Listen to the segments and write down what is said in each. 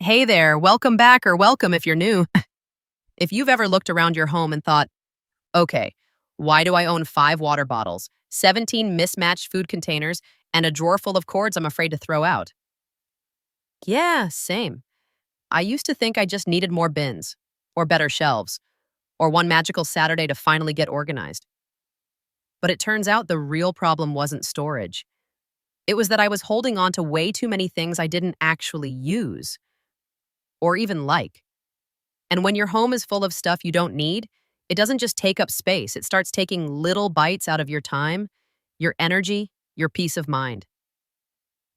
Hey there, welcome back or welcome if you're new. If you've ever looked around your home and thought, okay, why do I own 5 water bottles, 17 mismatched food containers, and a drawer full of cords I'm afraid to throw out? Yeah, same. I used to think I just needed more bins, or better shelves, or one magical Saturday to finally get organized. But it turns out the real problem wasn't storage. It was that I was holding on to way too many things I didn't actually use, or even like. And when your home is full of stuff you don't need, it doesn't just take up space, it starts taking little bites out of your time, your energy, your peace of mind.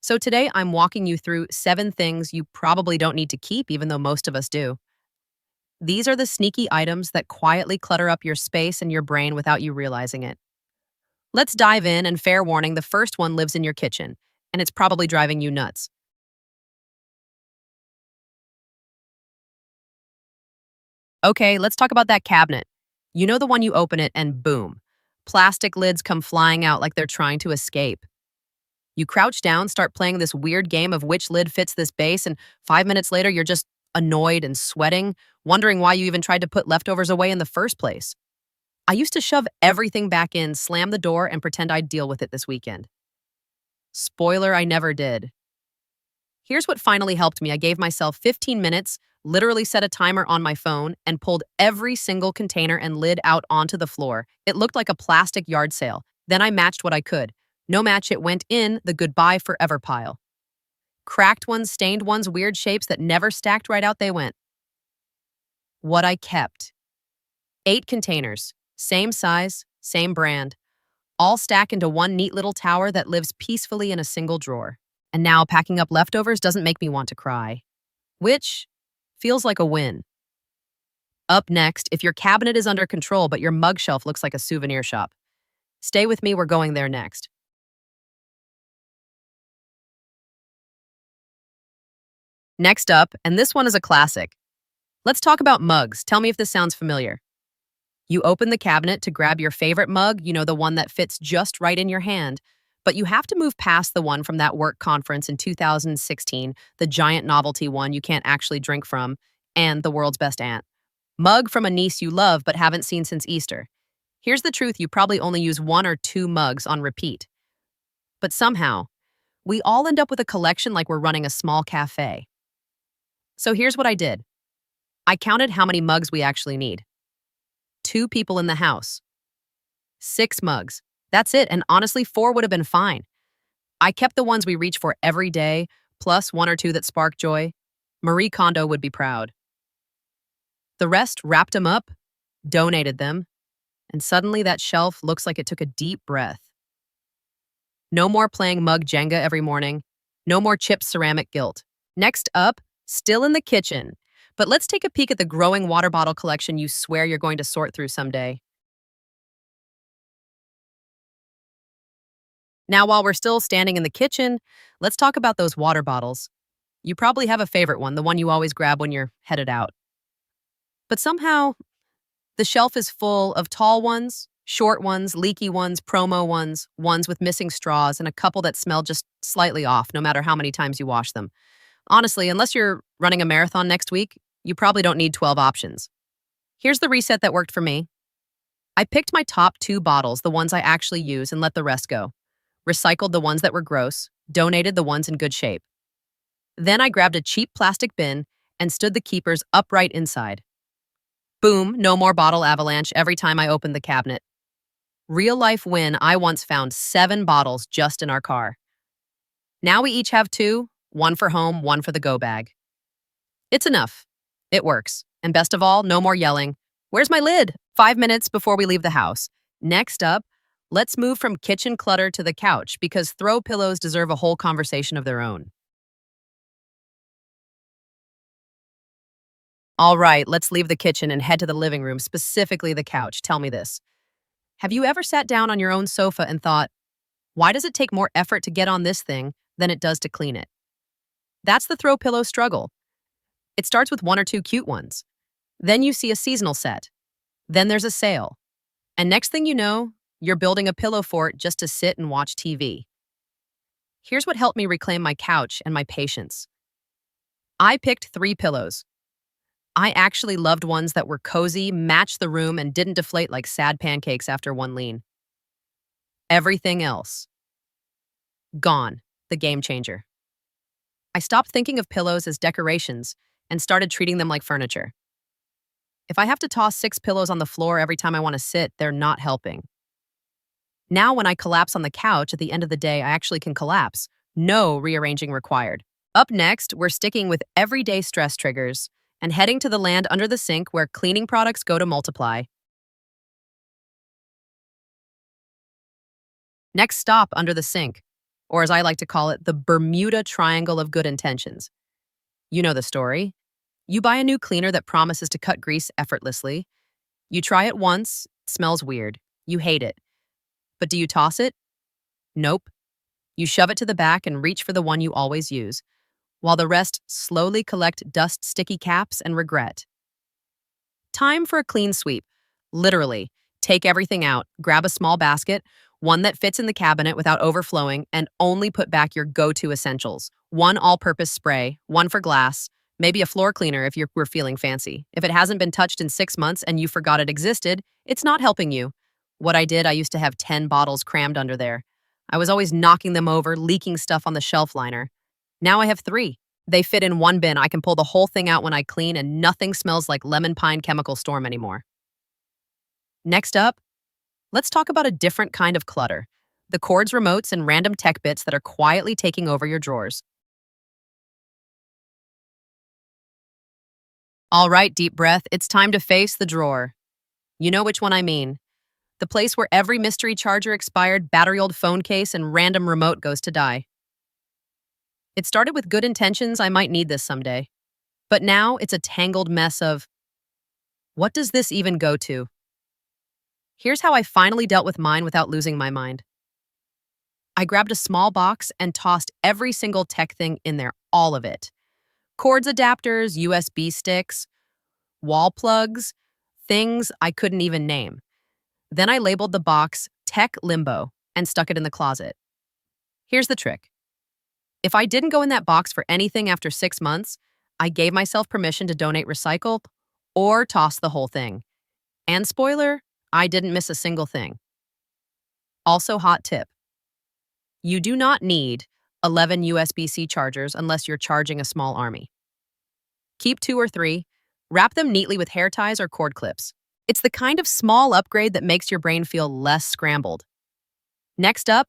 So today I'm walking you through 7 things you probably don't need to keep, even though most of us do. These are the sneaky items that quietly clutter up your space and your brain without you realizing it. Let's dive in, and fair warning, the first one lives in your kitchen, and it's probably driving you nuts. Okay, let's talk about that cabinet. You know, the one you open it and boom, plastic lids come flying out like they're trying to escape. You crouch down, start playing this weird game of which lid fits this base, and 5 minutes later, you're just annoyed and sweating, wondering why you even tried to put leftovers away in the first place. I used to shove everything back in, slam the door, and pretend I'd deal with it this weekend. Spoiler, I never did. Here's what finally helped me. I gave myself 15 minutes, literally set a timer on my phone, and pulled every single container and lid out onto the floor. It looked like a plastic yard sale. Then I matched what I could. No match, it went in the goodbye forever pile. Cracked ones, stained ones, weird shapes that never stacked right out, they went. What I kept: 8 containers, same size, same brand, all stack into one neat little tower that lives peacefully in a single drawer. And now packing up leftovers doesn't make me want to cry, which feels like a win. Up next, if your cabinet is under control but your mug shelf looks like a souvenir shop. Stay with me, we're going there next. Next up, and this one is a classic. Let's talk about mugs. Tell me if this sounds familiar. You open the cabinet to grab your favorite mug, the one that fits just right in your hand. But you have to move past the one from that work conference in 2016, the giant novelty one you can't actually drink from, and the world's best aunt. Mug from a niece you love but haven't seen since Easter. Here's the truth: you probably only use 1 or 2 mugs on repeat. But somehow, we all end up with a collection like we're running a small cafe. So here's what I did: I counted how many mugs we actually need. 2 people in the house. 6 mugs. That's it, and honestly, 4 would have been fine. I kept the ones we reach for every day, plus 1 or 2 that spark joy. Marie Kondo would be proud. The rest wrapped them up, donated them, and suddenly that shelf looks like it took a deep breath. No more playing mug Jenga every morning. No more chipped ceramic guilt. Next up, still in the kitchen. But let's take a peek at the growing water bottle collection you swear you're going to sort through someday. Now, while we're still standing in the kitchen, let's talk about those water bottles. You probably have a favorite one, the one you always grab when you're headed out. But somehow, the shelf is full of tall ones, short ones, leaky ones, promo ones, ones with missing straws, and a couple that smell just slightly off, no matter how many times you wash them. Honestly, unless you're running a marathon next week, you probably don't need 12 options. Here's the reset that worked for me. I picked my top 2 bottles, the ones I actually use, and let the rest go. Recycled the ones that were gross, donated the ones in good shape. Then I grabbed a cheap plastic bin and stood the keepers upright inside. Boom, no more bottle avalanche every time I opened the cabinet. Real life win: I once found 7 bottles just in our car. Now we each have 2, one for home, one for the go bag. It's enough. It works. And best of all, no more yelling, "Where's my lid?" 5 minutes before we leave the house. Next up, let's move from kitchen clutter to the couch, because throw pillows deserve a whole conversation of their own. All right, let's leave the kitchen and head to the living room, specifically the couch. Tell me this: have you ever sat down on your own sofa and thought, why does it take more effort to get on this thing than it does to clean it? That's the throw pillow struggle. It starts with 1 or 2 cute ones. Then you see a seasonal set. Then there's a sale. And next thing you know, you're building a pillow fort just to sit and watch TV. Here's what helped me reclaim my couch and my patience. I picked 3 pillows. I actually loved ones that were cozy, matched the room, and didn't deflate like sad pancakes after one lean. Everything else, gone. The game changer. I stopped thinking of pillows as decorations and started treating them like furniture. If I have to toss 6 pillows on the floor every time I want to sit, they're not helping. Now, when I collapse on the couch at the end of the day, I actually can collapse. No rearranging required. Up next, we're sticking with everyday stress triggers and heading to the land under the sink where cleaning products go to multiply. Next stop, under the sink, or as I like to call it, the Bermuda Triangle of good intentions. You know the story. You buy a new cleaner that promises to cut grease effortlessly. You try it once, it smells weird. You hate it. But do you toss it? Nope. You shove it to the back and reach for the one you always use, while the rest slowly collect dust sticky caps and regret. Time for a clean sweep. Literally, take everything out, grab a small basket, one that fits in the cabinet without overflowing, and only put back your go-to essentials. One all-purpose spray, one for glass, maybe a floor cleaner if we're feeling fancy. If it hasn't been touched in 6 months and you forgot it existed, it's not helping you. What I did, I used to have 10 bottles crammed under there. I was always knocking them over, leaking stuff on the shelf liner. Now I have 3. They fit in one bin. I can pull the whole thing out when I clean, and nothing smells like lemon pine chemical storm anymore. Next up, let's talk about a different kind of clutter. The cords, remotes, and random tech bits that are quietly taking over your drawers. All right, deep breath. It's time to face the drawer. You know which one I mean. The place where every mystery charger, expired battery-old phone case, and random remote goes to die. It started with good intentions. I might need this someday. But now it's a tangled mess of, what does this even go to? Here's how I finally dealt with mine without losing my mind. I grabbed a small box and tossed every single tech thing in there, all of it. Cords, adapters, USB sticks, wall plugs, things I couldn't even name. Then I labeled the box Tech Limbo and stuck it in the closet. Here's the trick. If I didn't go in that box for anything after 6 months, I gave myself permission to donate, recycle, or toss the whole thing. And spoiler, I didn't miss a single thing. Also, hot tip. You do not need 11 USB-C chargers unless you're charging a small army. Keep 2 or 3, wrap them neatly with hair ties or cord clips. It's the kind of small upgrade that makes your brain feel less scrambled. Next up,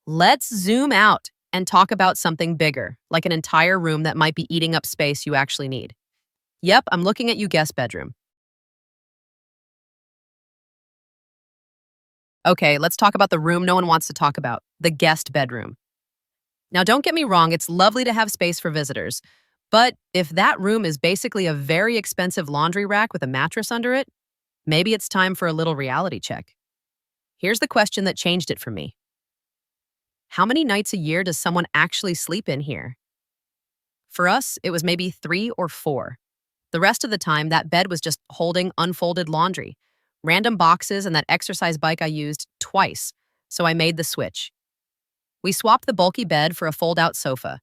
let's zoom out and talk about something bigger, like an entire room that might be eating up space you actually need. Yep, I'm looking at you, guest bedroom. Okay, let's talk about the room no one wants to talk about, the guest bedroom. Now, don't get me wrong, it's lovely to have space for visitors, but if that room is basically a very expensive laundry rack with a mattress under it, maybe it's time for a little reality check. Here's the question that changed it for me. How many nights a year does someone actually sleep in here? For us, it was maybe 3 or 4. The rest of the time, that bed was just holding unfolded laundry, random boxes, and that exercise bike I used twice, so I made the switch. We swapped the bulky bed for a fold-out sofa.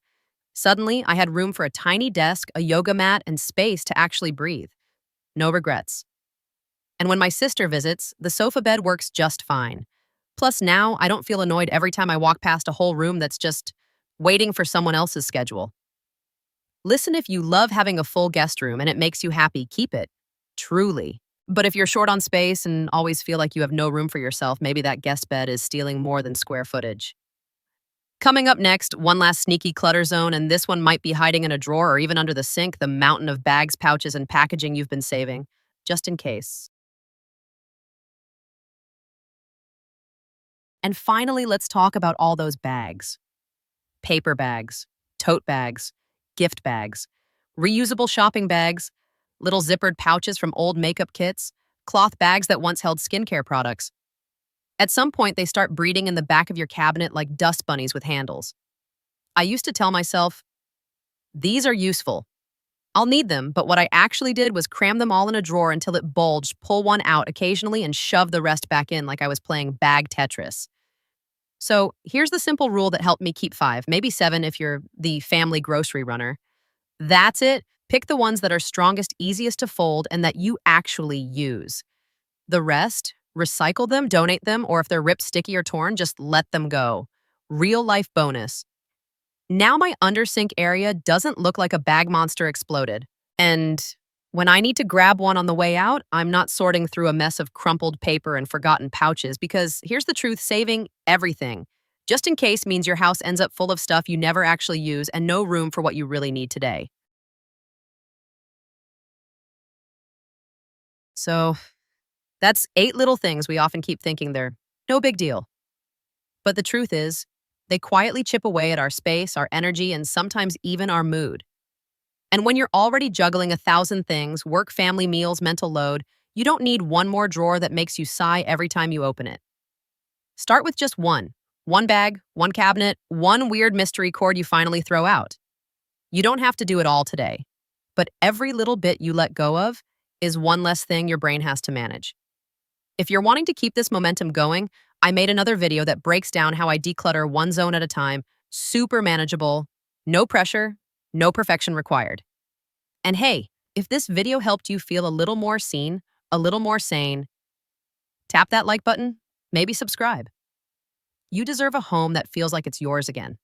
Suddenly, I had room for a tiny desk, a yoga mat, and space to actually breathe. No regrets. And when my sister visits, the sofa bed works just fine. Plus, now I don't feel annoyed every time I walk past a whole room that's just waiting for someone else's schedule. Listen, if you love having a full guest room and it makes you happy, keep it. Truly. But if you're short on space and always feel like you have no room for yourself, maybe that guest bed is stealing more than square footage. Coming up next, one last sneaky clutter zone, and this one might be hiding in a drawer or even under the sink, the mountain of bags, pouches, and packaging you've been saving, just in case. And finally, let's talk about all those bags. Paper bags, tote bags, gift bags, reusable shopping bags, little zippered pouches from old makeup kits, cloth bags that once held skincare products. At some point, they start breeding in the back of your cabinet like dust bunnies with handles. I used to tell myself, these are useful. I'll need them, but what I actually did was cram them all in a drawer until it bulged, pull one out occasionally, and shove the rest back in like I was playing bag Tetris. So here's the simple rule that helped me keep 5, maybe 7 if you're the family grocery runner. That's it. Pick the ones that are strongest, easiest to fold, and that you actually use. The rest, recycle them, donate them, or if they're ripped, sticky, or torn, just let them go. Real life bonus. Now my under sink area doesn't look like a bag monster exploded. And when I need to grab one on the way out, I'm not sorting through a mess of crumpled paper and forgotten pouches because here's the truth, saving everything. Just in case means your house ends up full of stuff you never actually use and no room for what you really need today. So that's 8 little things we often keep thinking they're no big deal. But the truth is, they quietly chip away at our space, our energy, and sometimes even our mood. And when you're already juggling 1,000 things, work, family, meals, mental load, you don't need one more drawer that makes you sigh every time you open it. Start with just one. One bag, one cabinet, one weird mystery cord you finally throw out. You don't have to do it all today. But every little bit you let go of is one less thing your brain has to manage. If you're wanting to keep this momentum going, I made another video that breaks down how I declutter one zone at a time, super manageable, no pressure, no perfection required. And hey, if this video helped you feel a little more seen, a little more sane, tap that like button, maybe subscribe. You deserve a home that feels like it's yours again.